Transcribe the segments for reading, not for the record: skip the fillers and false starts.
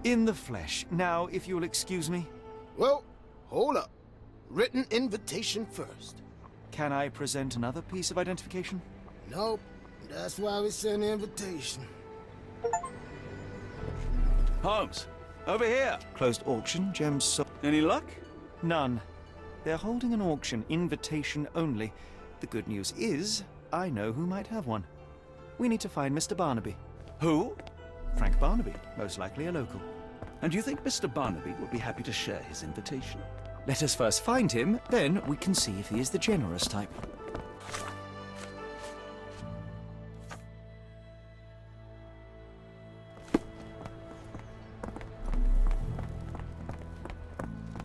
In the flesh. Now, if you'll excuse me. Well, hold up. Written invitation first. Can I present another piece of identification? Nope. That's why we send the invitation. Holmes, over here. Closed auction, gems sold. Any luck? None. They're holding an auction, invitation only. The good news is, I know who might have one. We need to find Mr. Barnaby. Who? Frank Barnaby, most likely a local. And you think Mr. Barnaby would be happy to share his invitation? Let us first find him, then we can see if he is the generous type.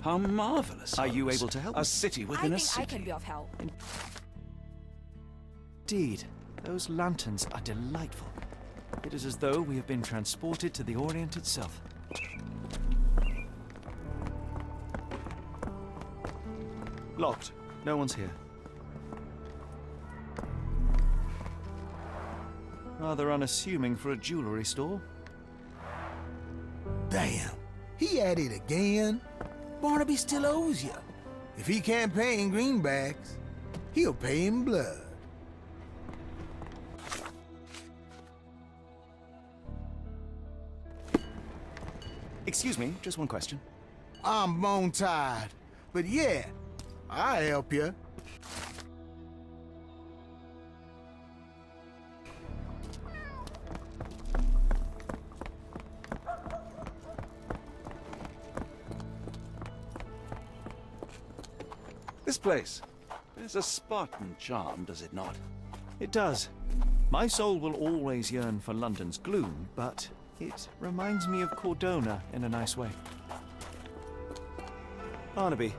How marvelous. Are you Holmes. able to help A me? city I within a think city. I can be of help. Indeed, those lanterns are delightful. It is as though we have been transported to the Orient itself. Locked. No one's here. Rather unassuming for a jewelry store. Damn, he at it again. Barnaby still owes you. If he can't pay in greenbacks, he'll pay in blood. Excuse me, just one question. I'm bone tired, but yeah, I'll help you. This place. There's a Spartan charm, does it not? It does. My soul will always yearn for London's gloom, but it reminds me of Cordona in a nice way. Barnaby,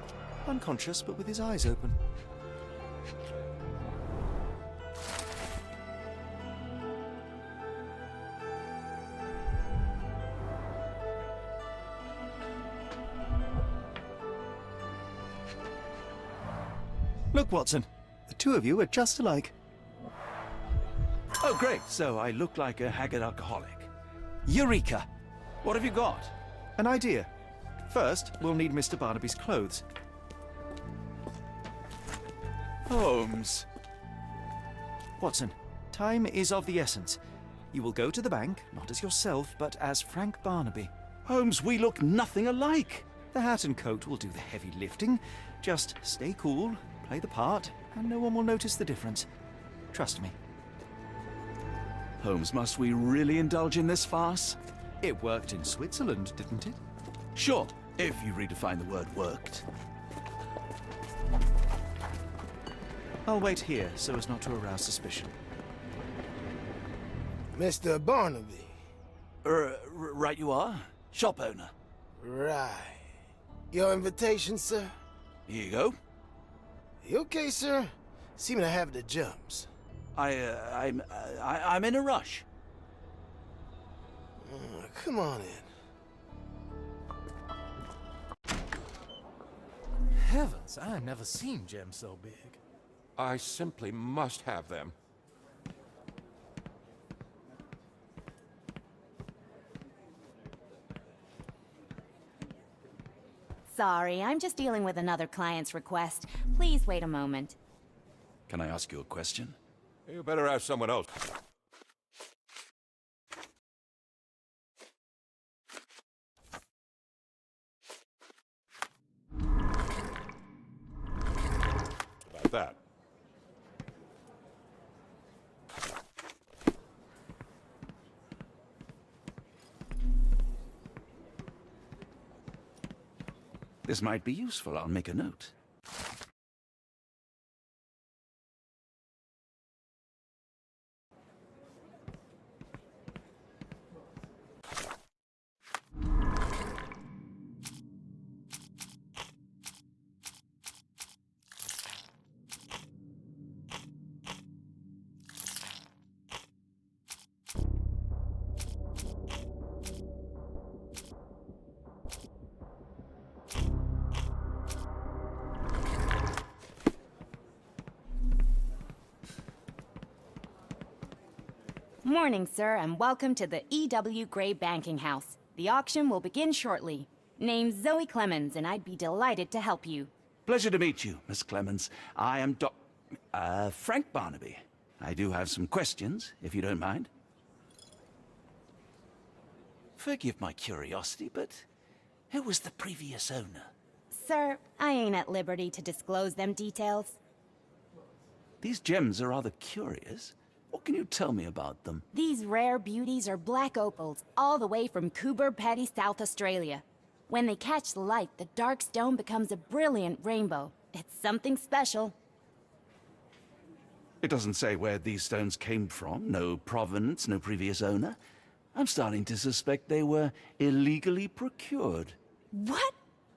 unconscious but with his eyes open. Look, Watson, the two of you are just alike. Oh, great. So I look like a haggard alcoholic. Eureka! What have you got? An idea. First, we'll need Mr. Barnaby's clothes. Holmes. Watson, time is of the essence. You will go to the bank, not as yourself, but as Frank Barnaby. Holmes, we look nothing alike. The hat and coat will do the heavy lifting. Just stay cool, play the part, and no one will notice the difference. Trust me. Holmes, must we really indulge in this farce? It worked in Switzerland, didn't it? Sure, if you redefine the word worked. I'll wait here so as not to arouse suspicion. Mr. Barnaby. Right you are. Shop owner. Right. Your invitation, sir? Here you go. You okay, sir? Seem to have the jumps. I'm in a rush. Come on in. Heavens, I've never seen gems so big. I simply must have them. Sorry, I'm just dealing with another client's request. Please wait a moment. Can I ask you a question? You better ask someone else. About that. This might be useful. I'll make a note. Morning, sir, and welcome to the E.W. Gray Banking House. The auction will begin shortly. Name's Zoe Clemens, and I'd be delighted to help you. Pleasure to meet you, Miss Clemens. I am Frank Barnaby. I do have some questions, if you don't mind. Forgive my curiosity, but who was the previous owner? Sir, I ain't at liberty to disclose them details. These gems are rather curious. What can you tell me about them? These rare beauties are black opals, all the way from Coober Pedy, South Australia. When they catch the light, the dark stone becomes a brilliant rainbow. It's something special. It doesn't say where these stones came from, no provenance, no previous owner. I'm starting to suspect they were illegally procured. What?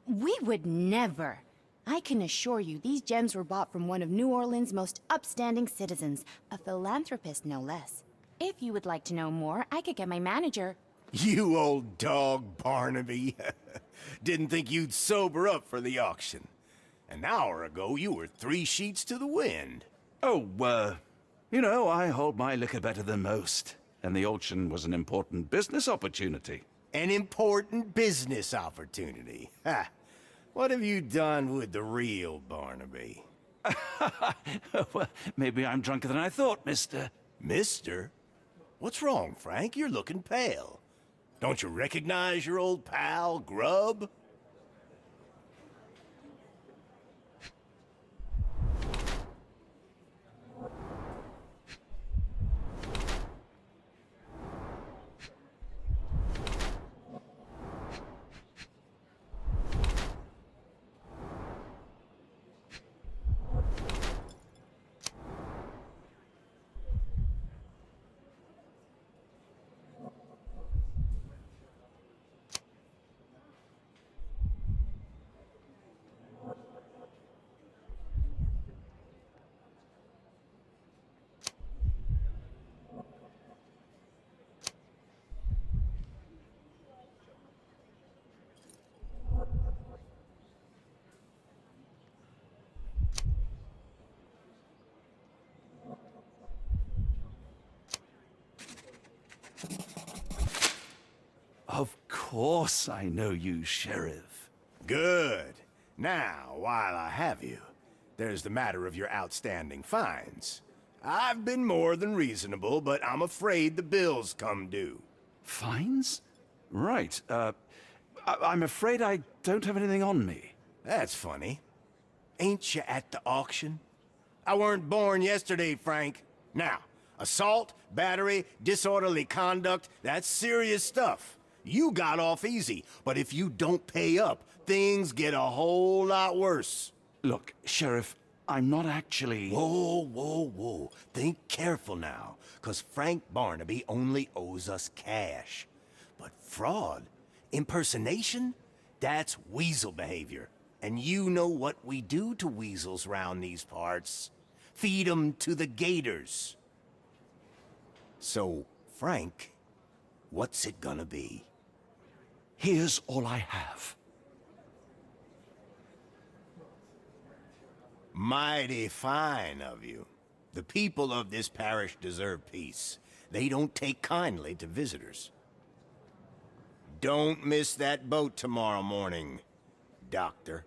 We would never. I can assure you these gems were bought from one of New Orleans' most upstanding citizens, a philanthropist no less. If you would like to know more, I could get my manager. You old dog, Barnaby. Didn't think you'd sober up for the auction. An hour ago, you were 3 sheets to the wind. Oh, you know, I hold my liquor better than most. And the auction was an important business opportunity. An important business opportunity. Ha! What have you done with the real Barnaby? Well, maybe I'm drunker than I thought, mister. Mister? What's wrong, Frank? You're looking pale. Don't you recognize your old pal, Grub? Of course I know you, Sheriff. Good. Now, while I have you, there's the matter of your outstanding fines. I've been more than reasonable, but I'm afraid the bills come due. Fines? Right, I'm afraid I don't have anything on me. That's funny. Ain't you at the auction? I weren't born yesterday, Frank. Now, assault, battery, disorderly conduct, that's serious stuff. You got off easy, but if you don't pay up, things get a whole lot worse. Look, Sheriff, I'm not actually... Whoa, whoa, whoa. Think careful now, 'cause Frank Barnaby only owes us cash. But fraud, impersonation, that's weasel behavior. And you know what we do to weasels round these parts. Feed 'em to the gators. So, Frank, what's it gonna be? Here's all I have. Mighty fine of you. The people of this parish deserve peace. They don't take kindly to visitors. Don't miss that boat tomorrow morning, Doctor.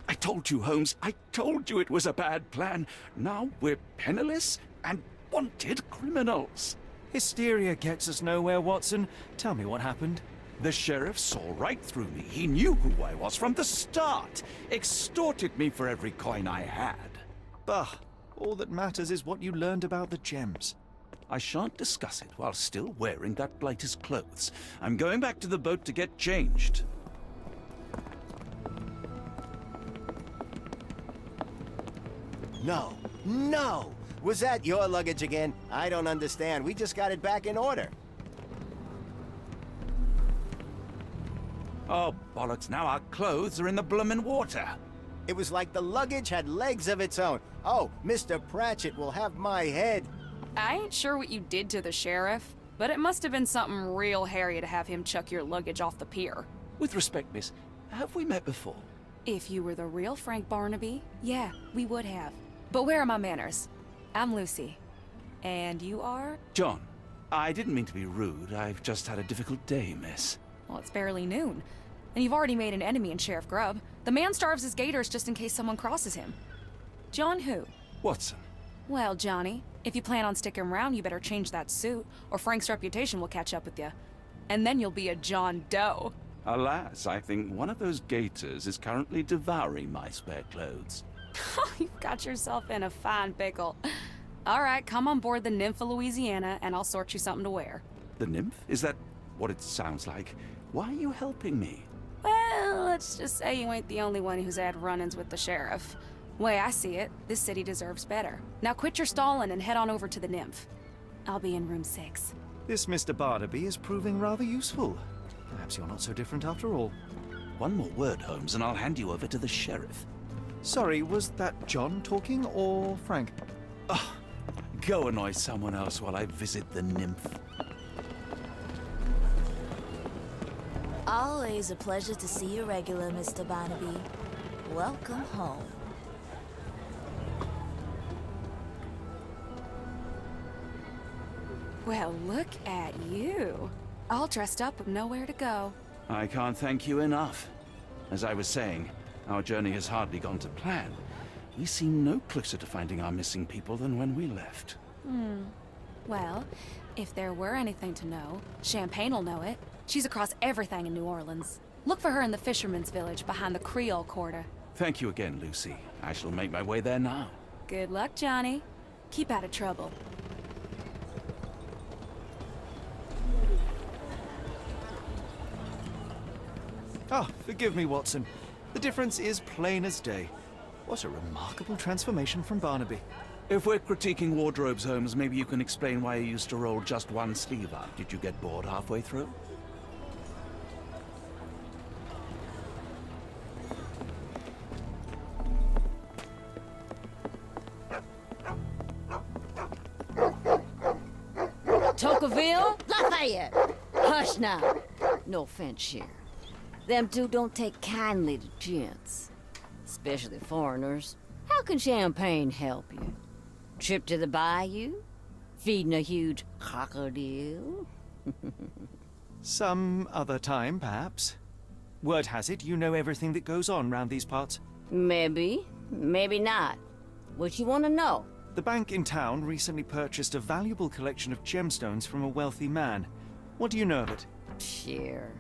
I told you, Holmes, I told you it was a bad plan. Now we're penniless and wanted criminals. Hysteria gets us nowhere, Watson. Tell me what happened. The sheriff saw right through me. He knew who I was from the start. Extorted me for every coin I had. Bah, all that matters is what you learned about the gems. I shan't discuss it while still wearing that blighter's clothes. I'm going back to the boat to get changed. No, no! Was that your luggage again? I don't understand. We just got it back in order. Oh, bollocks, now our clothes are in the bloomin' water. It was like the luggage had legs of its own. Oh, Mr. Pratchett will have my head. I ain't sure what you did to the sheriff, but it must have been something real hairy to have him chuck your luggage off the pier. With respect, miss, have we met before? If you were the real Frank Barnaby, yeah, we would have. But where are my manners? I'm Lucy. And you are? John, I didn't mean to be rude. I've just had a difficult day, miss. Well, it's barely noon. And you've already made an enemy in Sheriff Grubb. The man starves his gators just in case someone crosses him. John who? Watson. Well, Johnny, if you plan on sticking around, you better change that suit, or Frank's reputation will catch up with you. And then you'll be a John Doe. Alas, I think one of those gators is currently devouring my spare clothes. You've got yourself in a fine pickle. All right, come on board the Nymph of Louisiana, and I'll sort you something to wear. The nymph? Is that what it sounds like? Why are you helping me? Well, let's just say you ain't the only one who's had run-ins with the sheriff. Way I see it, this city deserves better. Now quit your stalling and head on over to the Nymph. I'll be in room 6. This Mr. Barnaby is proving rather useful. Perhaps you're not so different after all. One more word, Holmes, and I'll hand you over to the sheriff. Sorry, was that John talking or Frank? Oh, go annoy someone else while I visit the nymph. Always a pleasure to see you regular, Mr. Barnaby. Welcome home. Well, look at you. All dressed up with nowhere to go. I can't thank you enough. As I was saying, our journey has hardly gone to plan. We seem no closer to finding our missing people than when we left. Well, if there were anything to know, Champagne'll know it. She's across everything in New Orleans. Look for her in the fisherman's village behind the Creole Quarter. Thank you again, Lucy. I shall make my way there now. Good luck, Johnny. Keep out of trouble. Ah, forgive me, Watson. The difference is plain as day. What a remarkable transformation from Barnaby. If we're critiquing wardrobes, Holmes, maybe you can explain why you used to roll just one sleeve up. Did you get bored halfway through? Tocqueville? Lafayette! Hush now. No offense, Sheriff. Them two don't take kindly to gents. Especially foreigners. How can champagne help you? Trip to the bayou? Feeding a huge crocodile? Some other time, perhaps. Word has it you know everything that goes on round these parts. Maybe. Maybe not. What you want to know? The bank in town recently purchased a valuable collection of gemstones from a wealthy man. What do you know of it? Sure.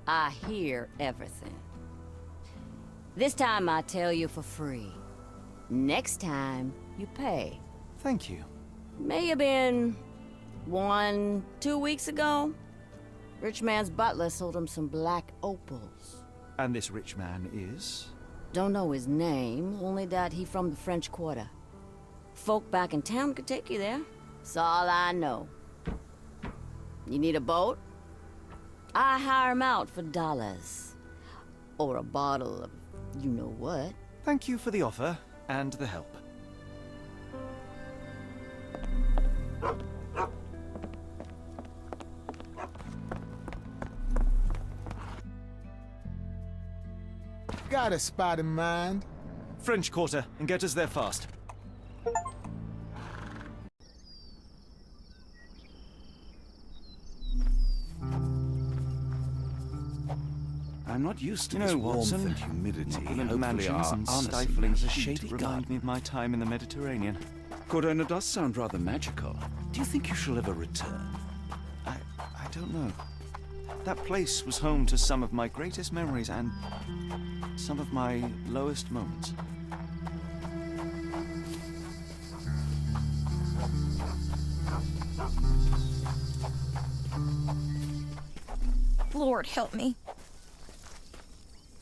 I hear everything. This time I tell you for free. Next time, you pay. Thank you. May have been 1, 2 weeks ago. Rich man's butler sold him some black opals. And this rich man is? Don't know his name, only that he from the French Quarter. Folk back in town could take you there. That's all I know. You need a boat? I hire 'em out for dollars. Or a bottle of you-know-what. Thank you for the offer and the help. Got a spot in mind? French Quarter, and get us there fast. I'm not used to You this know, warmth Watson, and humidity. opulent Hopefully mansions our and Arneson stifling has a heat shady remind garden. me of my time in the Mediterranean. Cordona does sound rather magical. Do you think you shall ever return? I don't know. That place was home to some of my greatest memories and some of my lowest moments. Lord help me.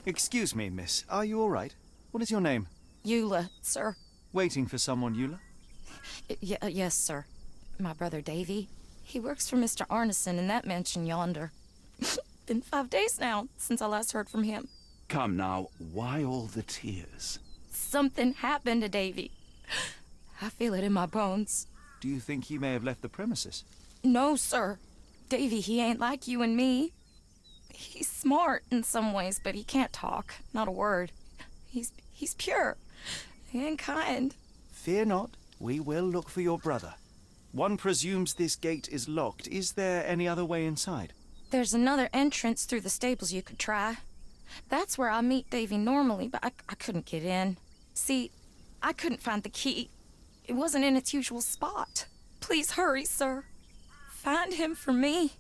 Excuse me, miss. Are you all right? What is your name? Eula, sir. Waiting for someone, Eula? Yes, sir. My brother Davy. He works for Mr. Arneson in that mansion yonder. Been 5 days now since I last heard from him. Come now, why all the tears? Something happened to Davy. I feel it in my bones. Do you think he may have left the premises? No, sir. Davy, he ain't like you and me. He's smart in some ways, but he can't talk. Not a word. He's pure and kind. Fear not. We will look for your brother. One presumes this gate is locked. Is there any other way inside? There's another entrance through the stables you could try. That's where I meet Davy normally, but I couldn't get in. See, I couldn't find the key. It wasn't in its usual spot. Please hurry, sir. Find him for me.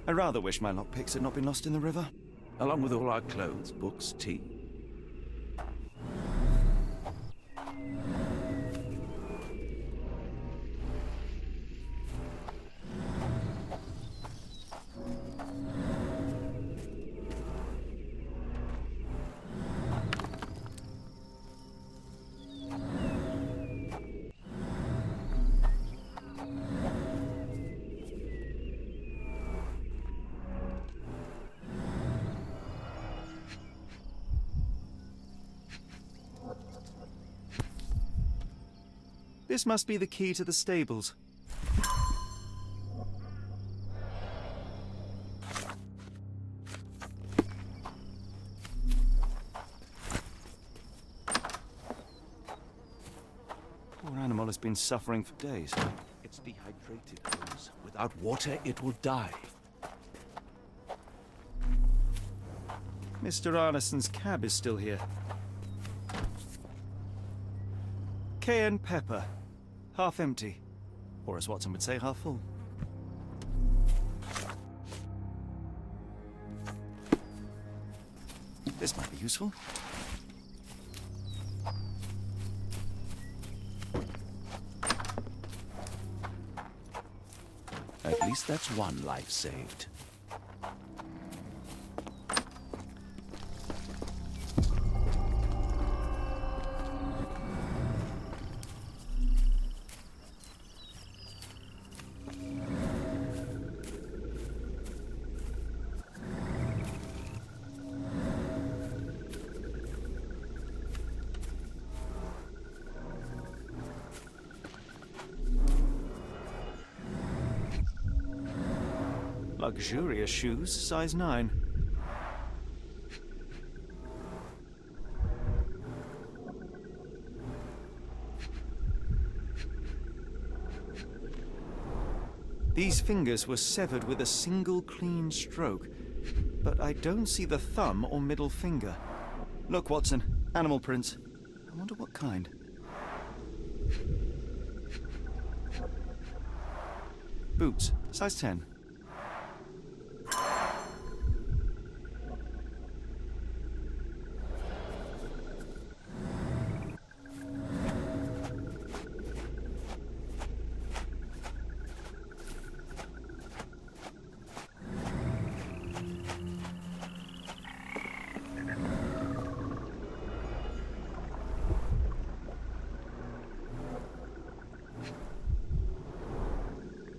I rather wish my lockpicks had not been lost in the river. Along with all our clothes, books, tea. This must be the key to the stables. Poor animal has been suffering for days. It's dehydrated, Holmes. Without water, it will die. Mr. Arneson's cab is still here. Cayenne pepper. Half empty. Or as Watson would say, half full. This might be useful. At least that's one life saved. Luxurious shoes, size 9. These fingers were severed with a single clean stroke, but I don't see the thumb or middle finger. Look, Watson, animal prints. I wonder what kind. Boots, size 10.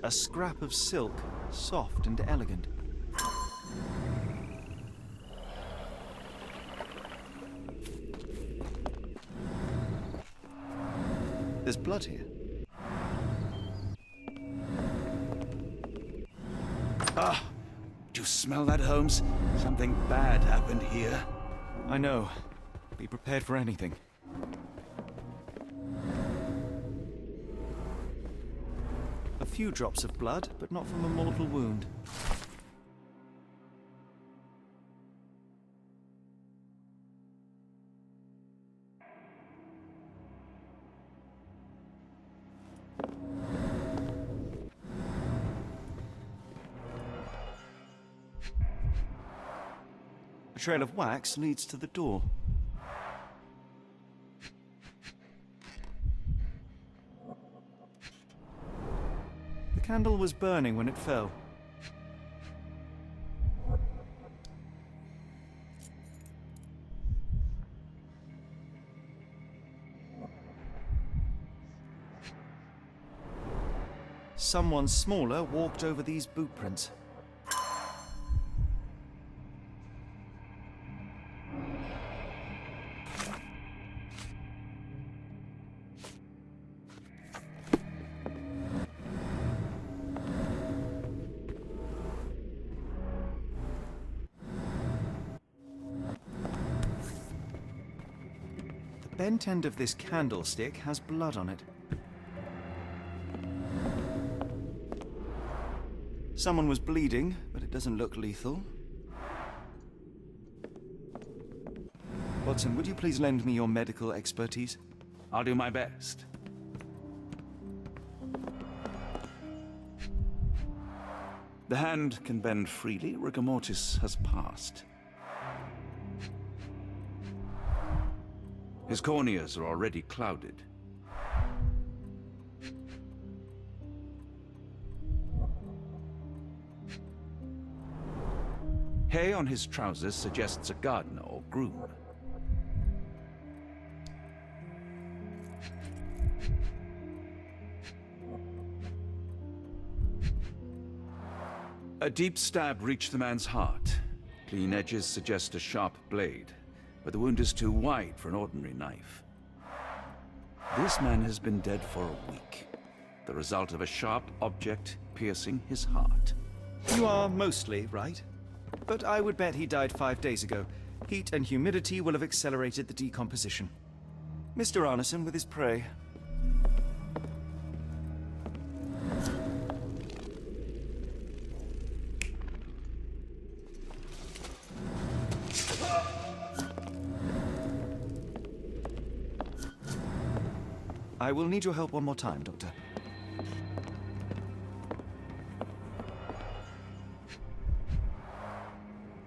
A scrap of silk, soft and elegant. There's blood here. Ah! Do you smell that, Holmes? Something bad happened here. I know. Be prepared for anything. few drops of blood, but not from a mortal wound. A trail of wax leads to the door. The candle was burning when it fell. Someone smaller walked over these boot prints. The bent end of this candlestick has blood on it. Someone was bleeding, but it doesn't look lethal. Watson, would you please lend me your medical expertise? I'll do my best. The hand can bend freely. Rigor mortis has passed. His corneas are already clouded. Hay on his trousers suggests a gardener or groom. A deep stab reached the man's heart. Clean edges suggest a sharp blade, but the wound is too wide for an ordinary knife. This man has been dead for a week, the result of a sharp object piercing his heart. You are mostly right, but I would bet he died 5 days ago. Heat and humidity will have accelerated the decomposition. Mr. Arneson with his prey. I will need your help one more time, Doctor.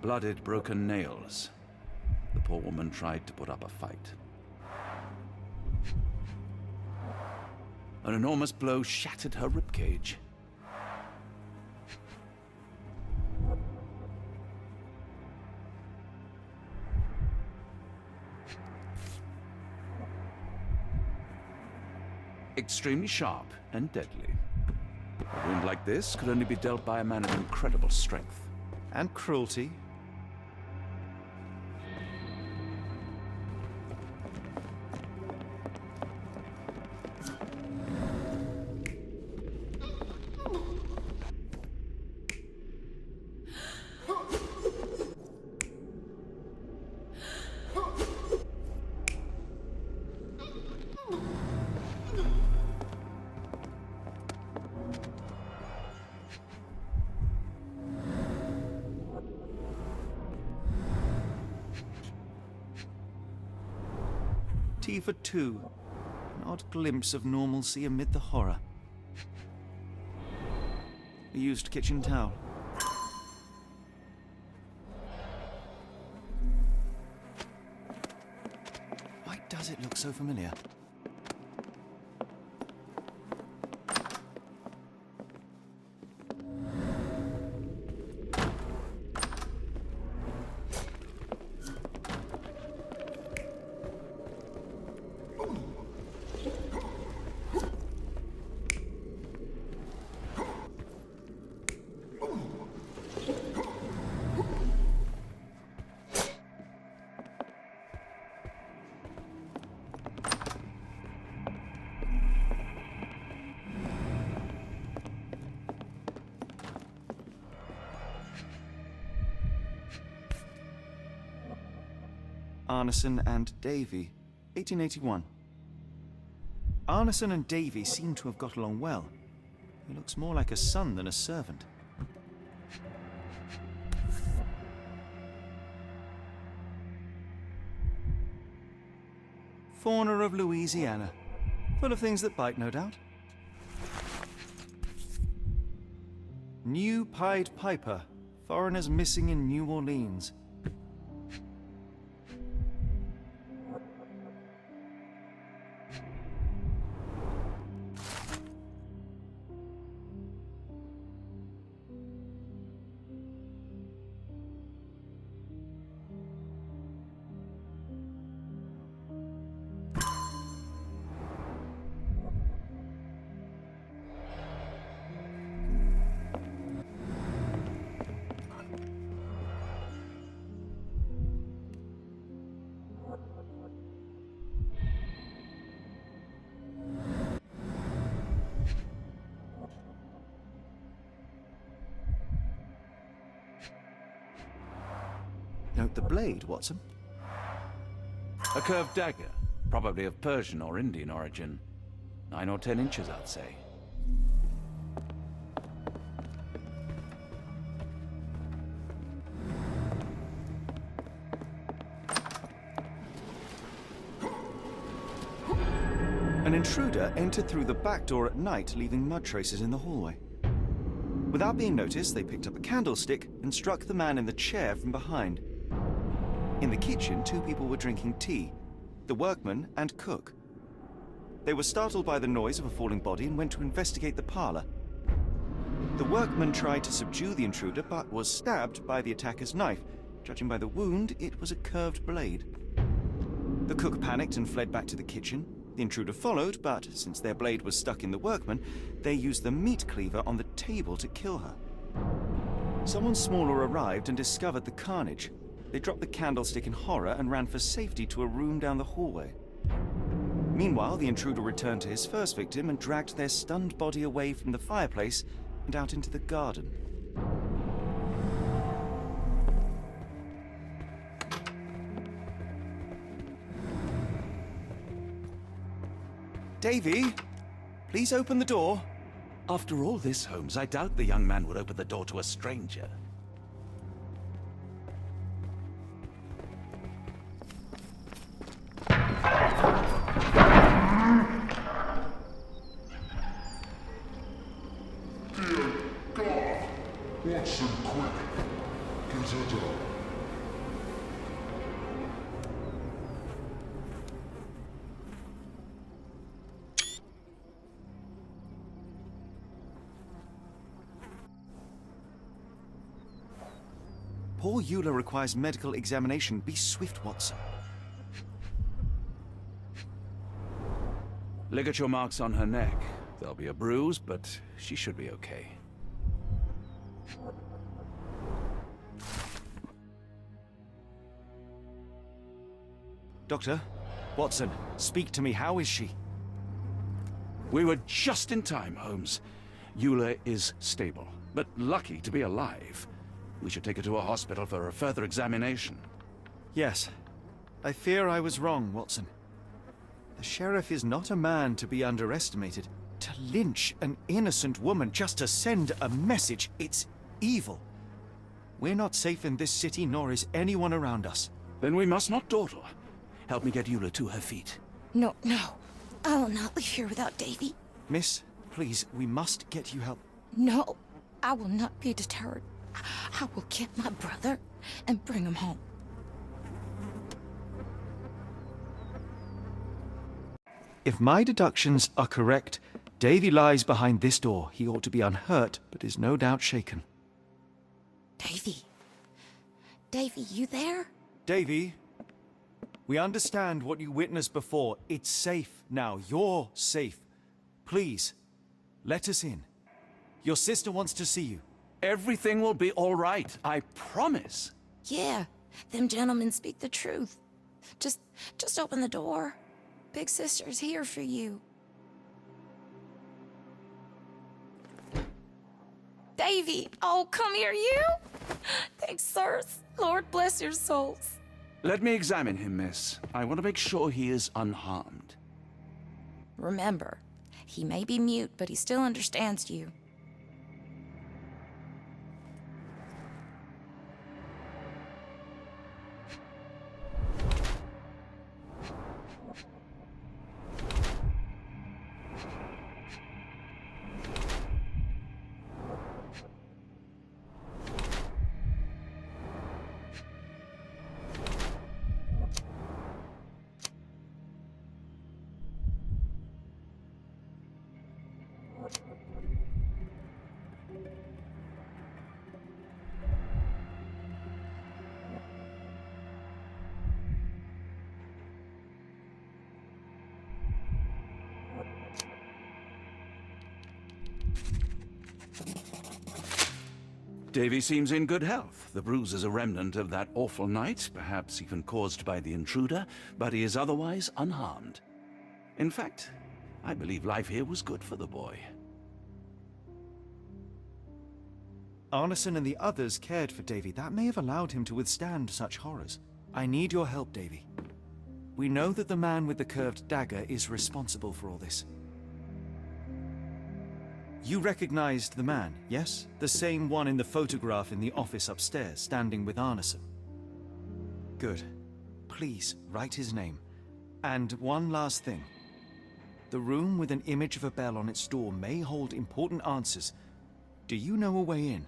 Blooded, broken nails. The poor woman tried to put up a fight. An enormous blow shattered her ribcage. Extremely sharp and deadly. A wound like this could only be dealt by a man of incredible strength. And cruelty. Tea for two. An odd glimpse of normalcy amid the horror. A used kitchen towel. Why does it look so familiar? Arneson and Davy, 1881. Arneson and Davy seem to have got along well. He looks more like a son than a servant. Fauna of Louisiana. Full of things that bite, no doubt. New Pied Piper. Foreigners missing in New Orleans. Note the blade, Watson. A curved dagger, probably of Persian or Indian origin. 9 or 10 inches, I'd say. An intruder entered through the back door at night, leaving mud traces in the hallway. Without being noticed, they picked up a candlestick and struck the man in the chair from behind. In the kitchen, 2 people were drinking tea, the workman and cook. They were startled by the noise of a falling body and went to investigate the parlor. The workman tried to subdue the intruder, but was stabbed by the attacker's knife. Judging by the wound, it was a curved blade. The cook panicked and fled back to the kitchen. The intruder followed, but since their blade was stuck in the workman, they used the meat cleaver on the table to kill her. Someone smaller arrived and discovered the carnage. They dropped the candlestick in horror and ran for safety to a room down the hallway. Meanwhile, the intruder returned to his first victim and dragged their stunned body away from the fireplace and out into the garden. Davy, please open the door. After all this, Holmes, I doubt the young man would open the door to a stranger. Watson, quick! Get her down. Poor Eula requires medical examination. Be swift, Watson. Ligature marks on her neck. There'll be a bruise, but she should be okay. Doctor, Watson, speak to me. How is she? We were just in time, Holmes. Eula is stable, but lucky to be alive. We should take her to a hospital for a further examination. Yes. I fear I was wrong, Watson. The sheriff is not a man to be underestimated. To lynch an innocent woman just to send a message, it's evil. We're not safe in this city, nor is anyone around us. Then we must not dawdle. Help me get Eula to her feet. No, no. I will not leave here without Davy. Miss, please, we must get you help. No, I will not be deterred. I will get my brother and bring him home. If my deductions are correct, Davy lies behind this door. He ought to be unhurt, but is no doubt shaken. Davy. Davy, you there? Davy, we understand what you witnessed before. It's safe now. You're safe. Please, let us in. Your sister wants to see you. Everything will be all right, I promise. Yeah, them gentlemen speak the truth. Just open the door. Big sister's here for you. Davy! Oh, come here, you! Thanks, sirs. Lord bless your souls. Let me examine him, miss. I want to make sure he is unharmed. Remember, He may be mute, but he still understands you. Davy seems in good health. The bruise is a remnant of that awful night, perhaps even caused by the intruder, but he is otherwise unharmed. In fact, I believe life here was good for the boy. Arneson and the others cared for Davy. That may have allowed him to withstand such horrors. I need your help, Davy. We know that the man with the curved dagger is responsible for all this. You recognized the man, yes? The same one in the photograph in the office upstairs, standing with Arneson. Good. Please, write his name. And one last thing. The room with an image of a bell on its door may hold important answers. Do you know a way in?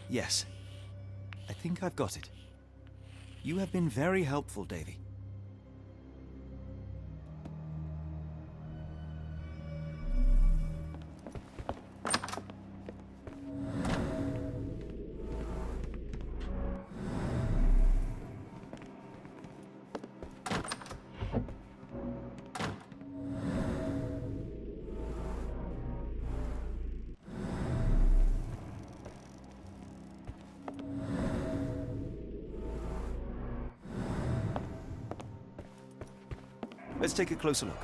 Yes. I think I've got it. You have been very helpful, Davy. Let's take a closer look.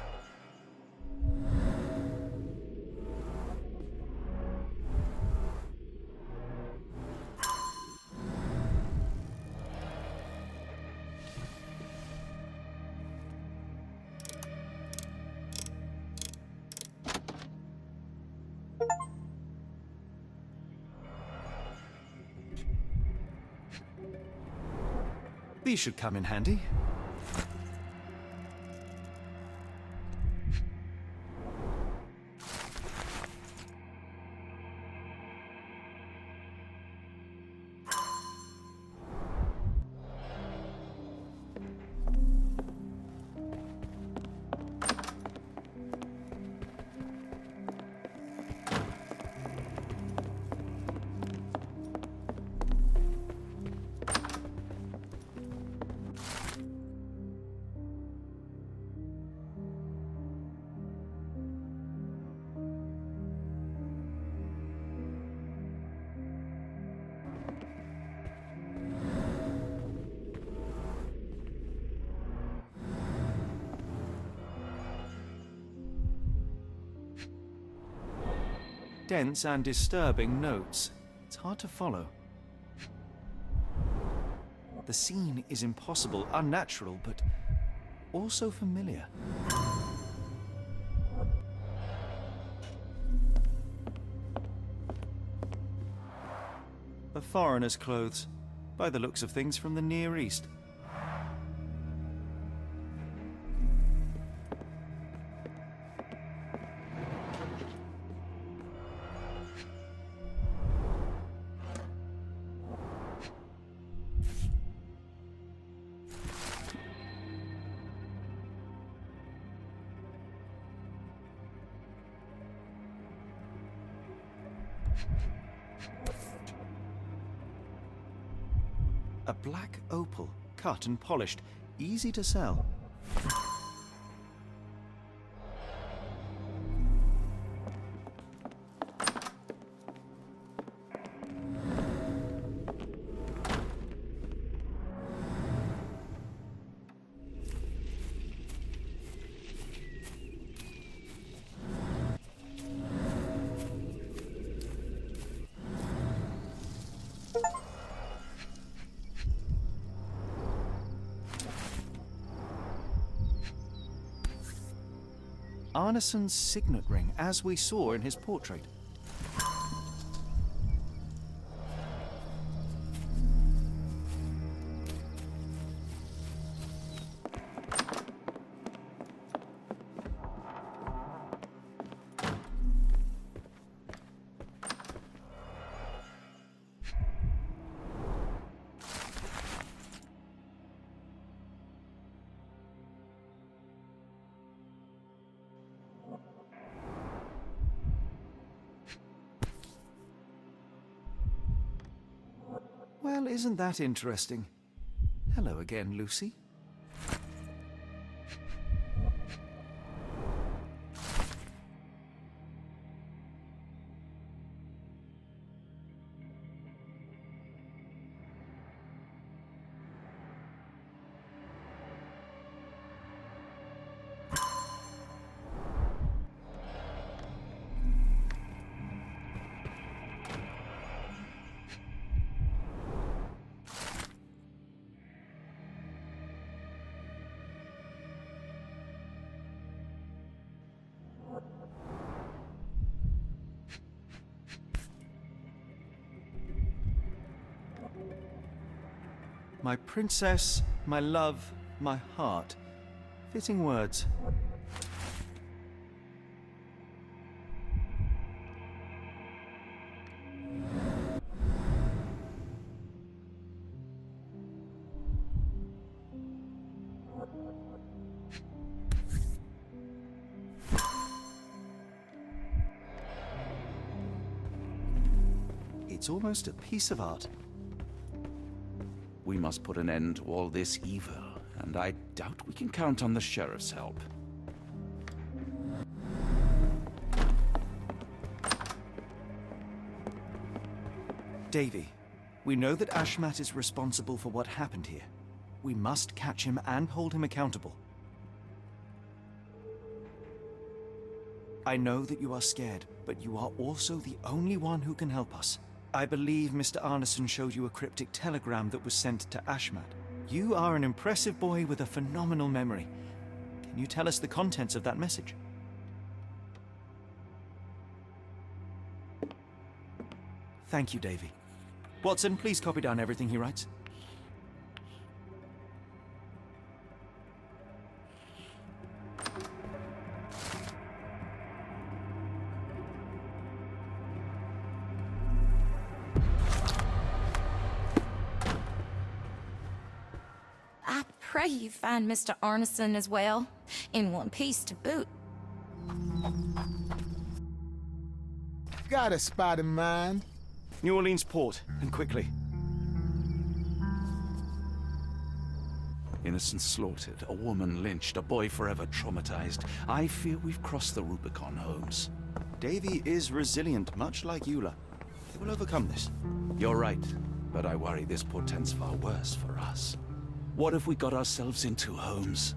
These should come in handy. Dense and disturbing notes. It's hard to follow. The scene is impossible, unnatural, but also familiar. A foreigner's clothes, by the looks of things from the Near East. A black opal, cut and polished, easy to sell. Arneson's signet ring, as we saw in his portrait. Well, isn't that interesting? Hello again, Lucy. My princess, my love, my heart. Fitting words. It's almost a piece of art. We must put an end to all this evil, and I doubt we can count on the sheriff's help. Davy, we know that Ashmat is responsible for what happened here. We must catch him and hold him accountable. I know that you are scared, but you are also the only one who can help us. I believe Mr. Arneson showed you a cryptic telegram that was sent to Ashmat. You are an impressive boy with a phenomenal memory. Can you tell us the contents of that message? Thank you, Davy. Watson, please copy down everything he writes. I pray you find Mr. Arneson as well, in one piece to boot. Got a spot in mind. New Orleans port, and quickly. Innocents slaughtered, a woman lynched, a boy forever traumatized. I fear we've crossed the Rubicon, Holmes. Davy is resilient, much like Eula. They will overcome this. You're right, but I worry this portends far worse for us. What have we got ourselves into, Holmes?